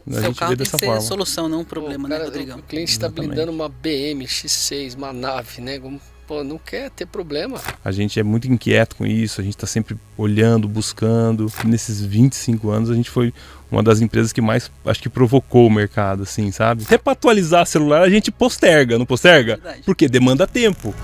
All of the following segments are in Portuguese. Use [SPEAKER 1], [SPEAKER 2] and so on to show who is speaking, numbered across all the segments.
[SPEAKER 1] A
[SPEAKER 2] Seu
[SPEAKER 1] gente
[SPEAKER 2] carro
[SPEAKER 1] vê
[SPEAKER 2] tem
[SPEAKER 1] dessa
[SPEAKER 2] que ser
[SPEAKER 1] forma.
[SPEAKER 2] solução, não um
[SPEAKER 3] Pô,
[SPEAKER 2] problema,
[SPEAKER 3] o
[SPEAKER 2] né,
[SPEAKER 3] cara,
[SPEAKER 2] Rodrigão?
[SPEAKER 3] o cliente está
[SPEAKER 1] Exatamente.
[SPEAKER 3] blindando uma BM X6, uma nave, né? Pô, não quer ter problema.
[SPEAKER 1] A gente é muito inquieto com isso, a gente está sempre olhando, buscando. Nesses 25 anos a gente foi uma das empresas que mais, acho que provocou o mercado, assim, sabe? Até para atualizar celular a gente posterga, não posterga?
[SPEAKER 2] Verdade.
[SPEAKER 1] Porque demanda tempo.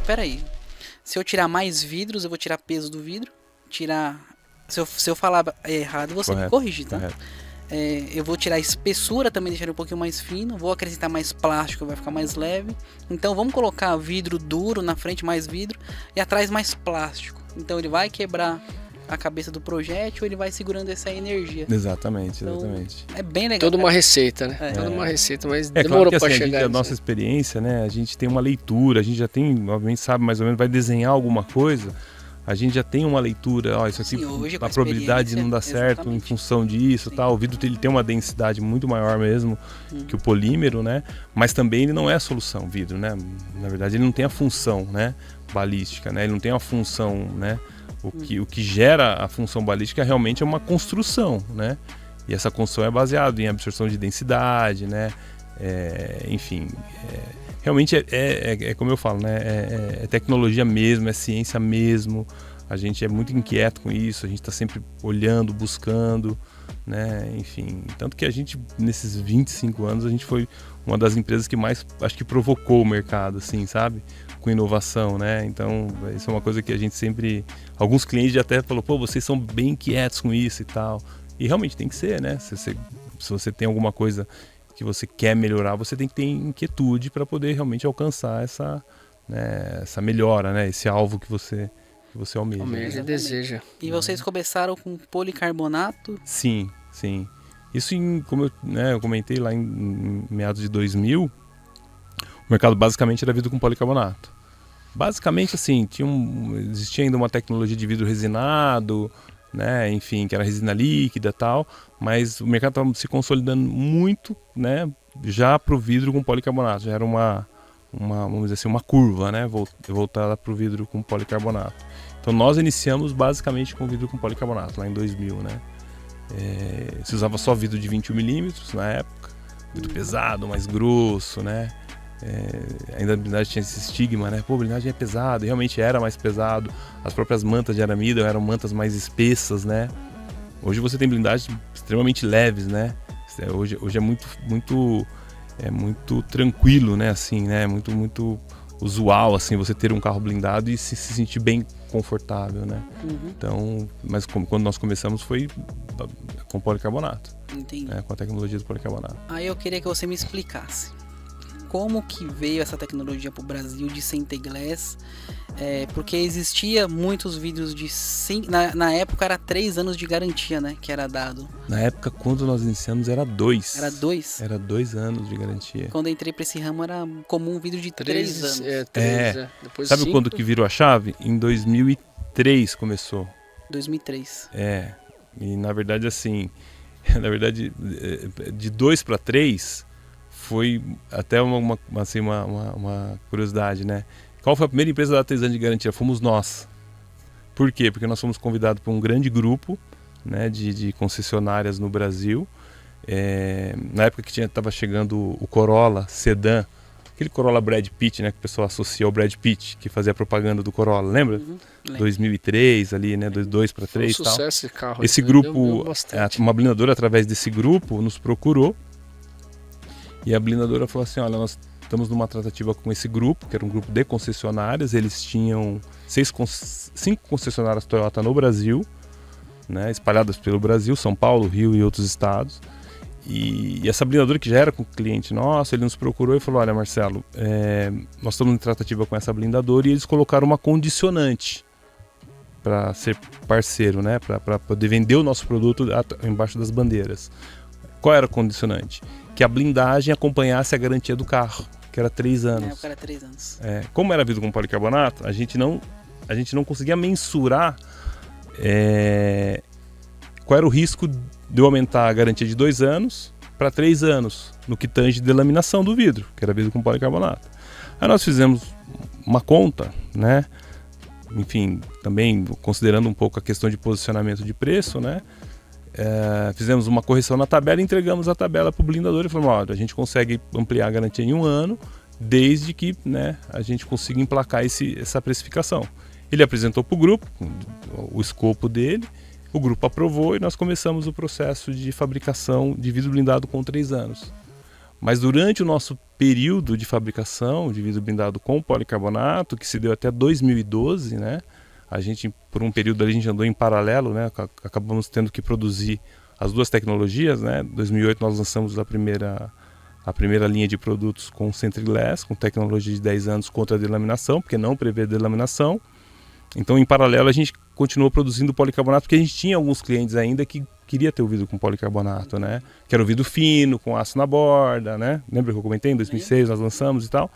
[SPEAKER 2] Pera aí. Se eu tirar mais vidros, eu vou tirar peso do vidro. Se eu falar errado, você me
[SPEAKER 1] Correto,
[SPEAKER 2] corrige, tá?
[SPEAKER 1] correto.
[SPEAKER 2] Eu vou tirar a espessura, também deixar ele um pouquinho mais fino. Vou acrescentar mais plástico, vai ficar mais leve. Então vamos colocar vidro duro na frente, mais vidro. E atrás mais plástico. Então ele vai quebrar a cabeça do projétil, ele vai segurando essa energia.
[SPEAKER 1] Exatamente,
[SPEAKER 2] Então,
[SPEAKER 1] exatamente.
[SPEAKER 2] é bem legal.
[SPEAKER 3] Toda uma
[SPEAKER 2] cara.
[SPEAKER 3] receita, né?
[SPEAKER 2] É.
[SPEAKER 3] Toda uma receita, mas
[SPEAKER 1] É claro
[SPEAKER 3] demorou
[SPEAKER 1] que assim,
[SPEAKER 3] para
[SPEAKER 1] a gente,
[SPEAKER 3] chegar
[SPEAKER 1] a nossa
[SPEAKER 3] nisso.
[SPEAKER 1] experiência, né? A gente tem uma leitura, a gente já tem, obviamente sabe mais ou menos, vai desenhar alguma coisa, a gente já tem uma leitura, ó, isso aqui,
[SPEAKER 2] Sim, hoje, com
[SPEAKER 1] a
[SPEAKER 2] a
[SPEAKER 1] probabilidade
[SPEAKER 2] experiência,
[SPEAKER 1] não dá certo em
[SPEAKER 2] exatamente.
[SPEAKER 1] função disso,
[SPEAKER 2] Sim.
[SPEAKER 1] tal. O vidro ele tem uma densidade muito maior mesmo que o polímero, né? Mas também ele não é a solução, o vidro, né? Na verdade ele não tem a função, né, balística, né? Ele não tem a função, né? O que gera a função balística realmente é uma construção, né? E essa construção é baseada em absorção de densidade, né? Enfim, realmente é como eu falo, né? É tecnologia mesmo, é ciência mesmo. A gente é muito inquieto com isso, a gente está sempre olhando, buscando, né? Enfim, tanto que a gente, nesses 25 anos, a gente foi uma das empresas que mais, acho que provocou o mercado, assim, sabe? Com inovação, né? Então, isso é uma coisa que a gente sempre... Alguns clientes já até falaram, pô, vocês são bem inquietos com isso e tal. E realmente tem que ser, né? Se você tem alguma coisa que você quer melhorar, você tem que ter inquietude para poder realmente alcançar essa melhora, né? Esse alvo que você almeja.
[SPEAKER 3] Almeja e deseja.
[SPEAKER 2] E vocês começaram com policarbonato.
[SPEAKER 1] Sim, sim. Isso, como eu comentei lá em meados de 2000, o mercado basicamente era vidro com policarbonato. Basicamente, assim, existia ainda uma tecnologia de vidro resinado, né, enfim, que era resina líquida e tal, mas o mercado estava se consolidando muito, né, já para o vidro com policarbonato. Já era vamos dizer assim, uma curva, né, voltada para o vidro com policarbonato. Então nós iniciamos basicamente com vidro com policarbonato, lá em 2000, né. Se usava só vidro de 21 milímetros na época, vidro pesado, mais grosso, né. Ainda a blindagem tinha esse estigma, né? Pô, a blindagem é pesado, realmente era mais pesado. As próprias mantas de arame eram mantas mais espessas, né? Hoje você tem blindagens extremamente leves, né? Hoje é muito tranquilo, né? Assim, né? Muito usual, assim, você ter um carro blindado e se sentir bem confortável, né? Então, mas quando nós começamos foi com policarbonato,
[SPEAKER 2] Entendi.
[SPEAKER 1] né? Com a tecnologia do policarbonato.
[SPEAKER 2] Aí eu queria que você me explicasse. Como que veio essa tecnologia para o Brasil de Centeglass? Porque existia muitos vidros de... Na época era 3 anos de garantia, né? Que era dado.
[SPEAKER 1] Na época, quando nós iniciamos, era 2.
[SPEAKER 2] Era 2?
[SPEAKER 1] Era 2 anos de garantia.
[SPEAKER 2] Quando eu entrei para esse ramo era comum um vidro de 3 anos.
[SPEAKER 3] Depois
[SPEAKER 1] Sabe
[SPEAKER 3] 5,
[SPEAKER 1] quando que virou a chave? Em 2003 começou.
[SPEAKER 2] 2003.
[SPEAKER 1] E na verdade assim, de 2 para 3 foi até uma curiosidade, né? Qual foi a primeira empresa a dar 3 anos de garantia? Fomos nós. Por quê? Porque nós fomos convidados por um grande grupo, né, de concessionárias no Brasil. Na época que estava chegando o Corolla Sedan, aquele Corolla Brad Pitt, né, que o pessoal associa ao Brad Pitt, que fazia propaganda do Corolla, lembra?
[SPEAKER 2] Lembro.
[SPEAKER 1] 2003 ali, né, 2 para 3 e tal.
[SPEAKER 3] sucesso esse carro.
[SPEAKER 1] Esse
[SPEAKER 3] né?
[SPEAKER 1] grupo,
[SPEAKER 3] Deu bastante.
[SPEAKER 1] uma blindadora através desse grupo nos procurou e a blindadora falou assim, olha, nós estamos numa tratativa com esse grupo, que era um grupo de concessionárias, eles tinham 5 concessionárias Toyota no Brasil, né, espalhadas pelo Brasil, São Paulo, Rio e outros estados. E essa blindadora, que já era com o cliente nosso, ele nos procurou e falou, olha, Marcelo, nós estamos em tratativa com essa blindadora, e eles colocaram uma condicionante para ser parceiro, né, para poder vender o nosso produto embaixo das bandeiras. Qual era o condicionante? Que a blindagem acompanhasse a garantia do carro, que era 3 anos.
[SPEAKER 2] Na época era 3 anos.
[SPEAKER 1] Como era vidro com policarbonato, a gente não conseguia mensurar qual era o risco de eu aumentar a garantia de 2 anos para 3 anos, no que tange delaminação do vidro, que era vidro com policarbonato. Aí nós fizemos uma conta, né, enfim, também considerando um pouco a questão de posicionamento de preço, né? Fizemos uma correção na tabela e entregamos a tabela para o blindador e falamos, olha, a gente consegue ampliar a garantia em 1 ano, desde que, né, a gente consiga emplacar essa precificação. Ele apresentou para o grupo o escopo dele, o grupo aprovou e nós começamos o processo de fabricação de vidro blindado com 3 anos. Mas durante o nosso período de fabricação de vidro blindado com policarbonato, que se deu até 2012, né? A gente, por um período ali, a gente andou em paralelo, né? Acabamos tendo que produzir as 2 tecnologias, né? Em 2008 nós lançamos a primeira linha de produtos com Centriglass, com tecnologia de 10 anos contra a delaminação, porque não prevê delaminação. Então, em paralelo, a gente continuou produzindo policarbonato, porque a gente tinha alguns clientes ainda que queria ter o vidro com policarbonato, né? Que era o vidro fino, com aço na borda, né? Lembra que eu comentei? Em 2006 nós lançamos e tal.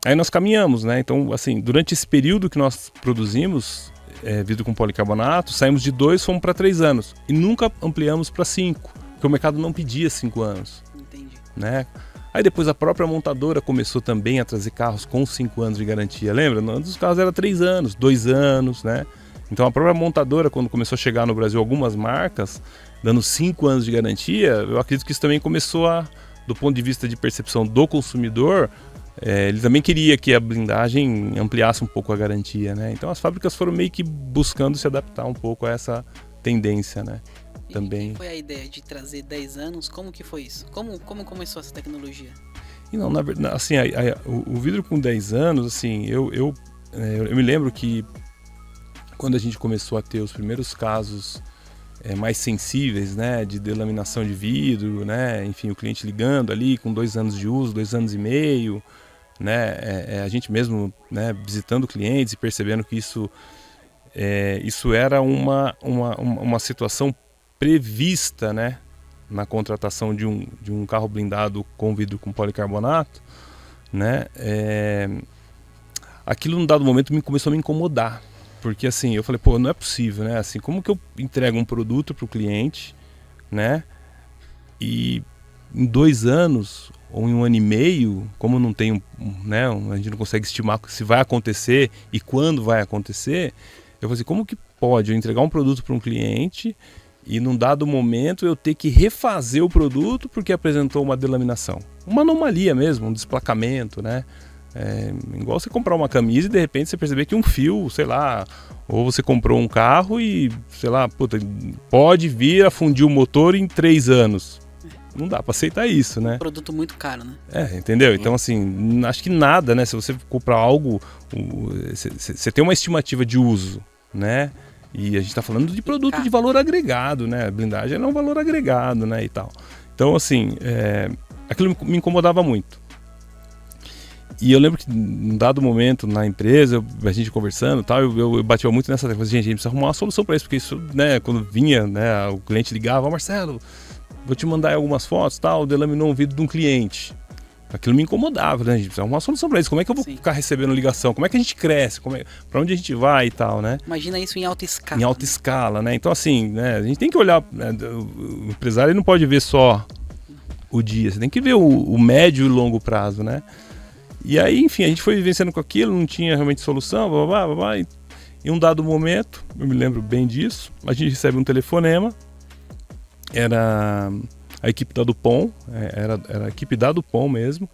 [SPEAKER 1] Aí nós caminhamos, né? Então, assim, durante esse período que nós produzimos vidro com policarbonato, saímos de 2, fomos para 3 anos. E nunca ampliamos para 5, porque o mercado não pedia 5 anos.
[SPEAKER 2] Entendi.
[SPEAKER 1] Né? Aí depois a própria montadora começou também a trazer carros com 5 anos de garantia. Lembra? Antes os carros eram 3 anos, 2 anos, né? Então a própria montadora, quando começou a chegar no Brasil algumas marcas, dando 5 anos de garantia, eu acredito que isso também começou do ponto de vista de percepção do consumidor, ele também queria que a blindagem ampliasse um pouco a garantia, né? Então as fábricas foram meio que buscando se adaptar um pouco a essa tendência, né? Também.
[SPEAKER 2] E foi a ideia de trazer 10 anos? Como que foi isso? Como começou essa tecnologia?
[SPEAKER 1] E não, na verdade, assim, o vidro com 10 anos, assim, eu me lembro que quando a gente começou a ter os primeiros casos mais sensíveis, né, de delaminação de vidro, né, enfim, o cliente ligando ali com 2 anos de uso, 2 anos e meio, né, a gente mesmo, né, visitando clientes e percebendo que isso era uma situação prevista, né, na contratação de um carro blindado com vidro com policarbonato, né, aquilo num dado momento começou a me incomodar, porque assim, eu falei, pô, não é possível, né, assim, como que eu entrego um produto para o cliente, né, e em 2 anos ou em 1 ano e meio, como não tem, né, a gente não consegue estimar se vai acontecer e quando vai acontecer, eu falei assim, como que pode eu entregar um produto para um cliente e num dado momento eu ter que refazer o produto porque apresentou uma delaminação? Uma anomalia mesmo, um desplacamento, né? Igual você comprar uma camisa e de repente você perceber que um fio, sei lá, ou você comprou um carro e, sei lá, puta, pode vir a fundir o motor em 3 anos. Não dá para aceitar isso, né?
[SPEAKER 2] Produto muito caro, né?
[SPEAKER 1] Entendeu? Então, assim, acho que nada, né? Se você comprar algo, você tem uma estimativa de uso, né? E a gente está falando de produto de valor agregado, né? A blindagem é um valor agregado, né? E tal. Então, assim, aquilo me incomodava muito. E eu lembro que num dado momento na empresa, a gente conversando e tal, eu batia muito nessa tecla. Gente, a gente precisa arrumar uma solução para isso, porque isso, né? Quando vinha, né? O cliente ligava, Marcelo, vou te mandar algumas fotos, tal, delaminou um vidro de um cliente. Aquilo me incomodava, né? A gente precisa arrumar uma solução para isso. Como é que eu vou ficar recebendo ligação? Como é que a gente cresce? Para onde a gente vai e tal, né?
[SPEAKER 2] Imagina isso em alta escala.
[SPEAKER 1] Em alta escala, né? Então, assim, né? A gente tem que olhar, né? O empresário não pode ver só o dia, você tem que ver o médio e longo prazo, né? E aí, enfim, a gente foi vivenciando com aquilo, não tinha realmente solução, blá, blá, blá, blá, e em um dado momento, eu me lembro bem disso, a gente recebe um telefonema, era a equipe da Dupont, era a equipe da Dupont mesmo,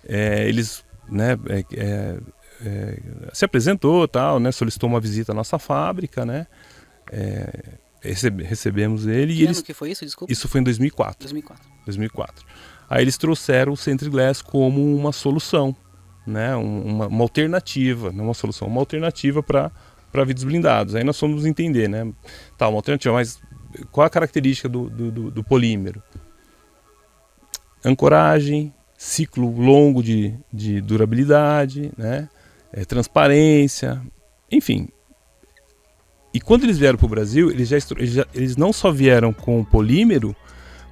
[SPEAKER 1] eles, né, se apresentou, tal, né, solicitou uma visita à nossa fábrica, né, recebemos ele.
[SPEAKER 2] Que ano que foi isso, desculpa?
[SPEAKER 1] Isso foi em 2004. 2004. Aí eles trouxeram o Centriglass como uma solução, né, uma alternativa, não uma solução, uma alternativa para vidros blindados. Aí nós fomos entender, né, tá, uma alternativa, mas qual a característica do polímero? Ancoragem, ciclo longo de durabilidade, né, transparência, enfim. E quando eles vieram para o Brasil, eles não só vieram com o polímero,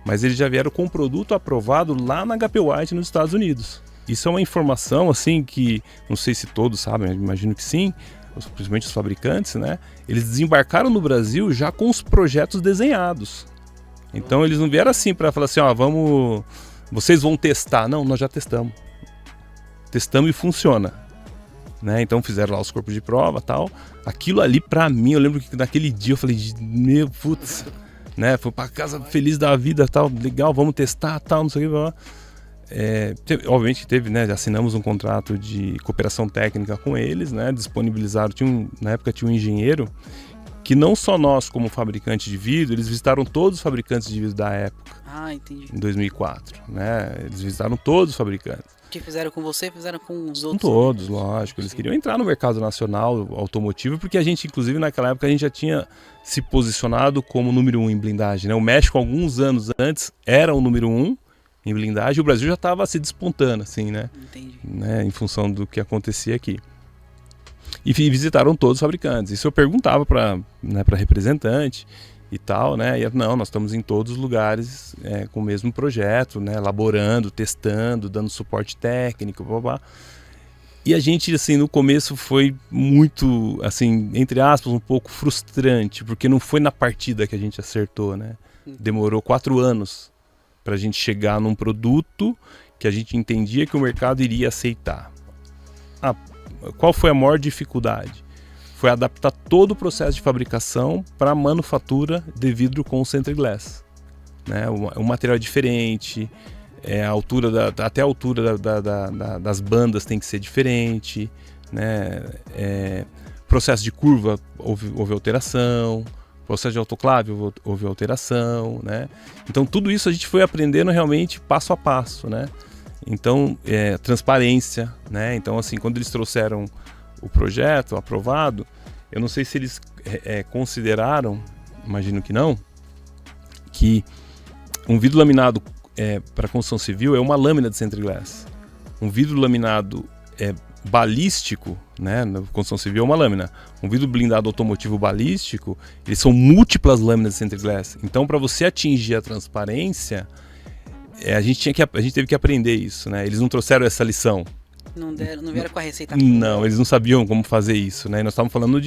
[SPEAKER 1] mas eles já vieram com um produto aprovado lá na HP White nos Estados Unidos. Isso é uma informação assim que, não sei se todos sabem, eu imagino que sim, principalmente os fabricantes, né? Eles desembarcaram no Brasil já com os projetos desenhados. Então eles não vieram assim para falar assim, ó, vocês vão testar. Não, nós já testamos. Testamos e funciona. né? Então fizeram lá os corpos de prova e tal. Aquilo ali pra mim, eu lembro que naquele dia eu falei, meu, putz, né? Foi pra casa feliz da vida, tal, legal, vamos testar, tal, não sei o que, blá, blá. Obviamente que teve, né? Assinamos um contrato de cooperação técnica com eles, né? Disponibilizaram, na época tinha um engenheiro que não só nós como fabricante de vidro, eles visitaram todos os fabricantes de vidro da época.
[SPEAKER 2] Ah, entendi.
[SPEAKER 1] Em 2004, né? Eles visitaram todos os fabricantes.
[SPEAKER 2] O que fizeram com você, fizeram com os
[SPEAKER 1] Com
[SPEAKER 2] outros.
[SPEAKER 1] todos, lógico. Eles queriam entrar no mercado nacional automotivo, porque a gente, inclusive, naquela época, a gente já tinha se posicionado como número 1 em blindagem, né? O México, alguns anos antes, era o número 1 em blindagem, e o Brasil já estava se despontando, assim, né?
[SPEAKER 2] Entendi.
[SPEAKER 1] Né? Em função do que acontecia aqui. E visitaram todos os fabricantes. Isso eu perguntava para, né, para representante e tal, né? E não, nós estamos em todos os lugares com o mesmo projeto, né? Elaborando, testando, dando suporte técnico, blá, blá. E a gente, assim, no começo foi muito, assim, entre aspas, um pouco frustrante, porque não foi na partida que a gente acertou, né? Demorou 4 anos para a gente chegar num produto que a gente entendia que o mercado iria aceitar. Qual foi a maior dificuldade? Foi adaptar todo o processo de fabricação para a manufatura de vidro com Century Glass, né? Um material diferente, a altura até a altura das bandas tem que ser diferente, né? Processo de curva houve alteração, processo de autoclave houve alteração, né? Então tudo isso a gente foi aprendendo realmente passo a passo, né? Então, transparência, né? Então, assim, quando eles trouxeram o projeto aprovado, eu não sei se eles consideraram, imagino que não, que um vidro laminado para construção civil é uma lâmina de Century Glass. Um vidro laminado balístico, né? Na construção civil é uma lâmina. Um vidro blindado automotivo balístico, eles são múltiplas lâminas de Century Glass. Então, para você atingir a transparência, a gente teve que aprender isso, né? Eles não trouxeram essa lição.
[SPEAKER 2] Não vieram com a receita.
[SPEAKER 1] Não, eles não sabiam como fazer isso, né? E nós estávamos falando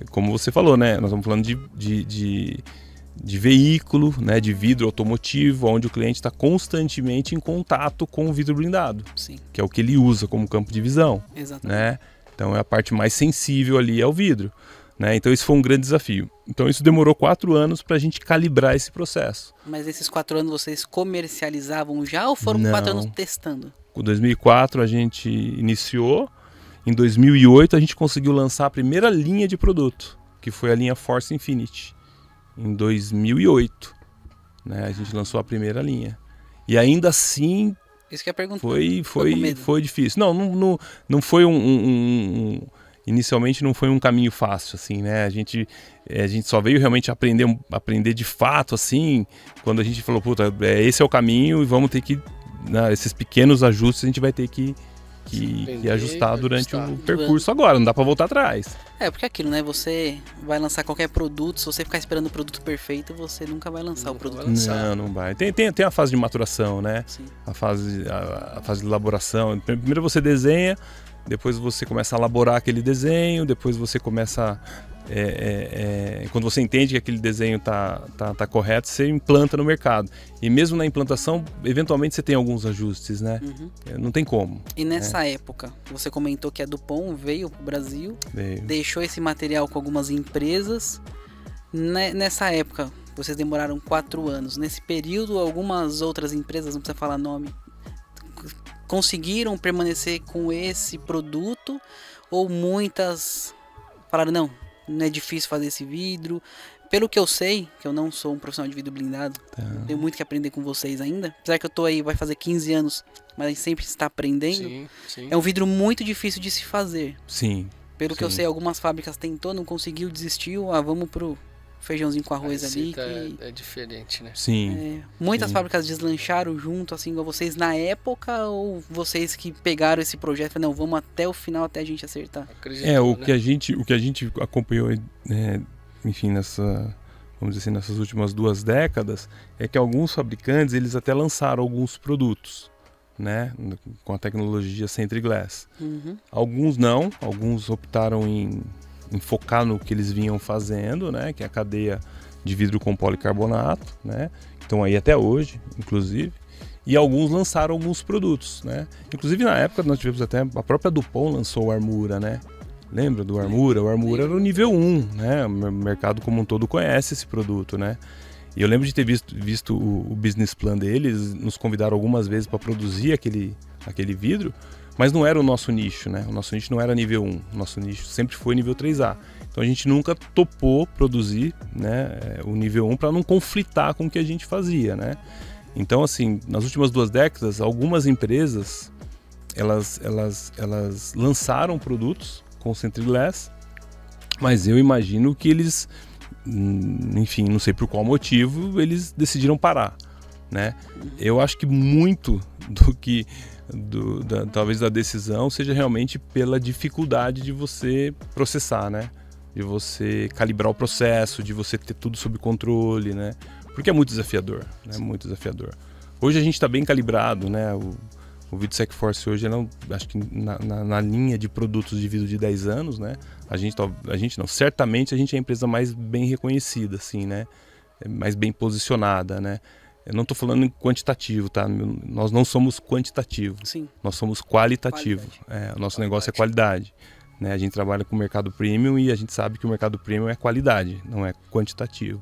[SPEAKER 1] como você falou, né? Nós estamos falando de veículo, né? De vidro automotivo, onde o cliente está constantemente em contato com o vidro blindado.
[SPEAKER 2] Sim.
[SPEAKER 1] Que é o que ele usa como campo de visão.
[SPEAKER 2] Exatamente.
[SPEAKER 1] Né? Então é a parte mais sensível ali ao vidro. Né? Então isso foi um grande desafio. Então isso demorou 4 anos para a gente calibrar esse processo.
[SPEAKER 2] Mas esses 4 anos vocês comercializavam já ou foram 4 anos testando? Em
[SPEAKER 1] 2004 a gente iniciou, em 2008 a gente conseguiu lançar a primeira linha de produto, que foi a linha Force Infinity. Em 2008, né? A gente lançou a primeira linha. E ainda assim
[SPEAKER 2] isso que eu ia perguntar.
[SPEAKER 1] Foi difícil. Não foi inicialmente não foi um caminho fácil, assim, né? A gente só veio realmente aprender de fato, assim, quando a gente falou, puta, esse é o caminho e vamos ter que, né, esses pequenos ajustes a gente vai ter que ajustar durante o percurso agora, não dá pra voltar atrás.
[SPEAKER 2] Porque aquilo, né? Você vai lançar qualquer produto, se você ficar esperando o produto perfeito, você nunca vai lançar o produto.
[SPEAKER 1] Não vai. Tem a fase de maturação, né?
[SPEAKER 2] Sim.
[SPEAKER 1] A fase de elaboração. Primeiro você desenha, depois você começa a elaborar aquele desenho, depois você começa... quando você entende que aquele desenho tá correto, você implanta no mercado. E mesmo na implantação, eventualmente você tem alguns ajustes, né?
[SPEAKER 2] Uhum.
[SPEAKER 1] Não tem como.
[SPEAKER 2] E nessa época, você comentou que a Dupont veio pro Brasil, deixou esse material com algumas empresas. Nessa época, vocês demoraram 4 anos. Nesse período, algumas outras empresas, não precisa falar nome, conseguiram permanecer com esse produto? Ou muitas falaram, não é difícil fazer esse vidro? Pelo que eu sei, que eu não sou um profissional de vidro blindado, tenho muito que aprender com vocês ainda. Apesar que eu tô aí, vai fazer 15 anos, mas a gente sempre está aprendendo.
[SPEAKER 3] Sim.
[SPEAKER 2] É um vidro muito difícil de se fazer.
[SPEAKER 1] Sim.
[SPEAKER 2] Pelo que eu sei, algumas fábricas tentou, não conseguiu, desistiu. Vamos pro feijãozinho com arroz ali.
[SPEAKER 3] É diferente, né?
[SPEAKER 1] Sim.
[SPEAKER 2] Muitas fábricas deslancharam junto, assim, igual vocês na época, ou vocês que pegaram esse projeto e falaram, não, vamos até o final, até a gente acertar?
[SPEAKER 1] O que a gente acompanhou, enfim, vamos dizer assim, nessas últimas 2 décadas, é que alguns fabricantes, eles até lançaram alguns produtos, né, com a tecnologia Century Glass.
[SPEAKER 2] Uhum.
[SPEAKER 1] Alguns não, alguns optaram em focar no que eles vinham fazendo, né, que é a cadeia de vidro com policarbonato, né, então aí até hoje, inclusive, e alguns lançaram alguns produtos, né? Inclusive na época nós tivemos até, a própria Dupont lançou o Armura, né? Lembra do Armura? O Armura era o nível 1, né? O mercado como um todo conhece esse produto, né? E eu lembro de ter visto o business plan deles, nos convidaram algumas vezes para produzir aquele vidro, mas não era o nosso nicho, né? O nosso nicho não era nível 1, o nosso nicho sempre foi nível 3A. Então a gente nunca topou produzir, né, o nível 1 para não conflitar com o que a gente fazia, né? Então, assim, nas últimas 2 décadas, algumas empresas, elas lançaram produtos com Century Glass, mas eu imagino que eles, enfim, não sei por qual motivo, eles decidiram parar, né? Eu acho que muito talvez da decisão seja realmente pela dificuldade de você processar, né? De você calibrar o processo, de você ter tudo sob controle, né? Porque é muito desafiador, né? Muito desafiador. Hoje a gente está bem calibrado, né? O VidSec Force hoje, acho que na linha de produtos de vidro de 10 anos, né? A gente não, certamente a gente é a empresa mais bem reconhecida, assim, né? Mais bem posicionada, né? Eu não estou falando em quantitativo, tá? Nós não somos quantitativo,
[SPEAKER 2] Sim.
[SPEAKER 1] Nós somos qualitativo. O nosso negócio é qualidade. Né? A gente trabalha com o mercado premium e a gente sabe que o mercado premium é qualidade, não é quantitativo.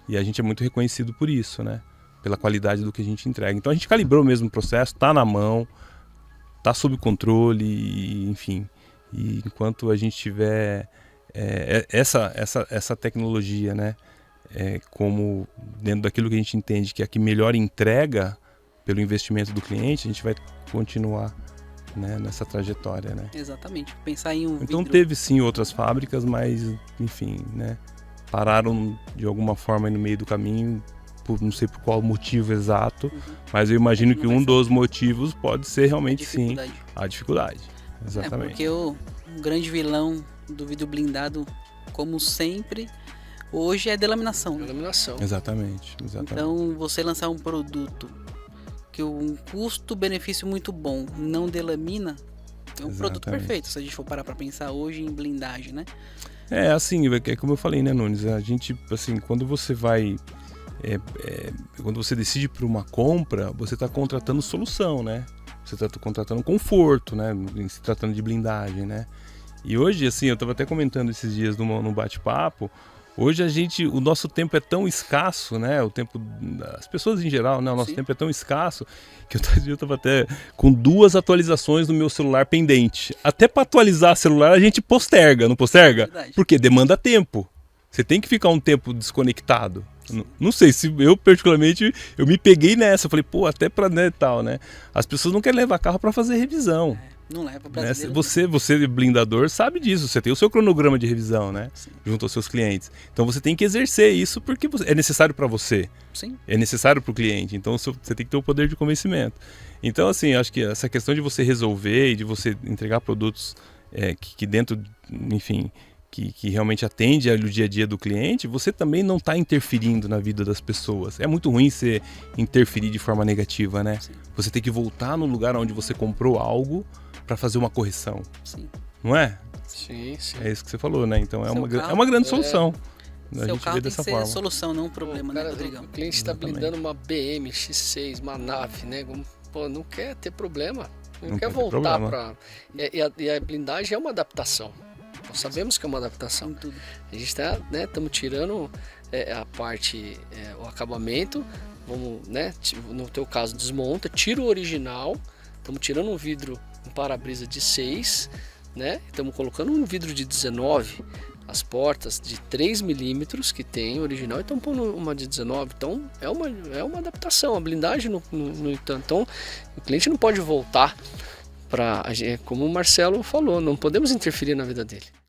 [SPEAKER 1] E a gente é muito reconhecido por isso, né? Pela qualidade do que a gente entrega. Então a gente calibrou mesmo o processo, está na mão, está sob controle, enfim. E enquanto a gente tiver essa tecnologia, né? Como dentro daquilo que a gente entende que é a que melhor entrega pelo investimento do cliente, a gente vai continuar, né, nessa trajetória, né?
[SPEAKER 2] Exatamente. Pensar em um
[SPEAKER 1] Então
[SPEAKER 2] vidro...
[SPEAKER 1] teve sim outras fábricas, mas enfim, né? Pararam de alguma forma no meio do caminho, não sei por qual motivo exato, mas eu imagino que um dos motivos pode ser realmente sim a dificuldade. Exatamente.
[SPEAKER 2] Porque o grande vilão do vidro blindado, como sempre, hoje é delaminação.
[SPEAKER 3] Delaminação.
[SPEAKER 1] Exatamente.
[SPEAKER 2] Então, você lançar um produto que um custo-benefício muito bom não delamina, é um produto perfeito, se a gente for parar para pensar hoje em blindagem, né?
[SPEAKER 1] Assim, é como eu falei, né, Nunes? A gente, assim, quando você vai... quando você decide por uma compra, você está contratando solução, né? Você está contratando conforto, né? Se tratando de blindagem, né? E hoje, assim, eu estava até comentando esses dias no bate-papo, hoje o nosso tempo é tão escasso, né? O tempo das pessoas em geral, né? O nosso tempo é tão escasso que eu estava até com 2 atualizações no meu celular pendente. Até para atualizar celular a gente posterga, não posterga?
[SPEAKER 2] Verdade.
[SPEAKER 1] Porque demanda tempo. Você tem que ficar um tempo desconectado. Não sei, se eu particularmente, eu me peguei nessa, eu falei, pô, até pra, né, tal, né? As pessoas não querem levar carro para fazer revisão.
[SPEAKER 2] Não leva para brasileiro.
[SPEAKER 1] Você blindador sabe disso, você tem o seu cronograma de revisão, né? Sim. Junto aos seus clientes. Então você tem que exercer isso porque é necessário para você.
[SPEAKER 2] Sim.
[SPEAKER 1] É necessário para o cliente. Então você tem que ter o poder de convencimento. Então, assim, acho que essa questão de você resolver e de você entregar produtos que dentro, enfim, que realmente atende ao dia a dia do cliente, você também não está interferindo na vida das pessoas. É muito ruim você interferir de forma negativa, né? Sim. Você tem que voltar no lugar onde você comprou algo para fazer uma correção.
[SPEAKER 2] Sim.
[SPEAKER 1] Não é?
[SPEAKER 3] Sim.
[SPEAKER 1] É isso que você falou, né? Então é uma grande solução. A
[SPEAKER 2] Seu
[SPEAKER 1] gente
[SPEAKER 2] carro
[SPEAKER 1] vê
[SPEAKER 2] tem
[SPEAKER 1] dessa
[SPEAKER 2] que
[SPEAKER 1] forma.
[SPEAKER 2] ser solução, não um problema, né, Rodrigão?
[SPEAKER 3] O cliente está blindando uma BM X6, uma nave, né? Pô, não quer ter problema. Não quer voltar para... E a blindagem é uma adaptação. Nós sabemos que é uma adaptação.
[SPEAKER 2] Tudo.
[SPEAKER 3] A gente está, né? Estamos tirando a parte, o acabamento. Vamos, né? No teu caso, desmonta, tira o original. Estamos tirando um vidro, um para-brisa de 6, né? Estamos colocando um vidro de 19, as portas de 3 milímetros que tem original, e estamos pondo uma de 19. Então é uma adaptação, a blindagem no entanto. Então o cliente não pode voltar para, como o Marcelo falou, não podemos interferir na vida dele.